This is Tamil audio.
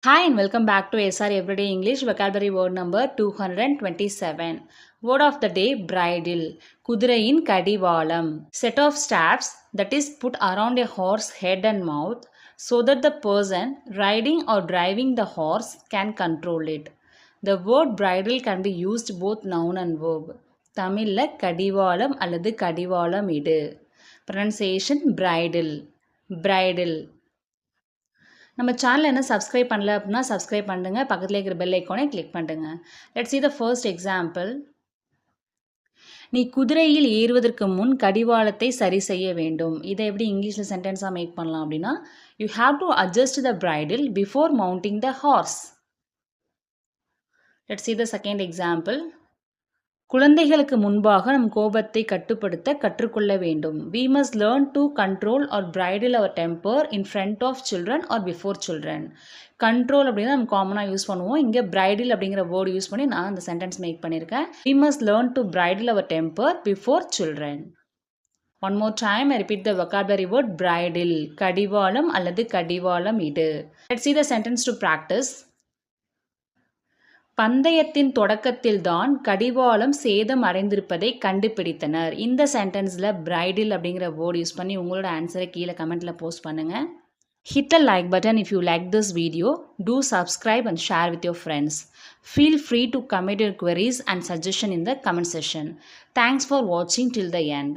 Hi and welcome back to SR Everyday English vocabulary word number 227. Word of the day bridle. குதிரையின் கடிவாளம். Set of straps that is put around a horse's head and mouth so that the person riding or driving the horse can control it. The word bridle can be used both noun and verb. தமிழ்ல கடிவாளம் அல்லது கடிவாளம் இடு. Pronunciation bridle. Bridle. நம்ம சேனல் என்ன சப்ஸ்கிரைப் பண்ணல அப்படின்னா சப்ஸ்கிரைப் பண்ணுங்க, பக்கத்தில் இருக்கிற பெல் ஐக்கானை கிளிக் பண்ணுங்க. Let's see the first example. நீ குதிரையில் ஏறுவதற்கு முன் கடிவாளத்தை சரி செய்ய வேண்டும். இதை எப்படி இங்கிலீஷில் சென்டென்ஸாக மேக் பண்ணலாம் அப்படின்னா, you have to adjust the bridle before mounting the horse. Let's see the second example. குழந்தைகளுக்கு முன்பாக நம் கோபத்தை கட்டுப்படுத்த கற்றுக்கொள்ள வேண்டும். We must learn to control or bridle our temper in front of children or before children. Control அப்படின்னா நம்ம காமனாக யூஸ் பண்ணுவோம். இங்கே பிரைடில் அப்படிங்கிற வேர்டு யூஸ் பண்ணி நான் இந்த சென்டென்ஸ் மேக் பண்ணியிருக்கேன். We must learn to bridle our temper before children. One more time, I repeat the vocabulary word bridle. கடிவாளம் அல்லது கடிவாளம் இடு. Let's see the sentence to practice. பந்தயத்தின் தொடக்கத்தில்தான் கடிவாளம் சேதம் அடைந்திருப்பதை கண்டுபிடித்தனர். இந்த சென்டென்ஸில் பிரைடில் அப்படிங்கிற வேர்டு யூஸ் பண்ணி உங்களோட ஆன்சரை கீழே கமெண்ட்டில் போஸ்ட் பண்ணுங்கள். Hit the like button if you like this video. Do subscribe and share with your friends. Feel free to comment your queries and suggestion in the comment section. Thanks for watching till the end.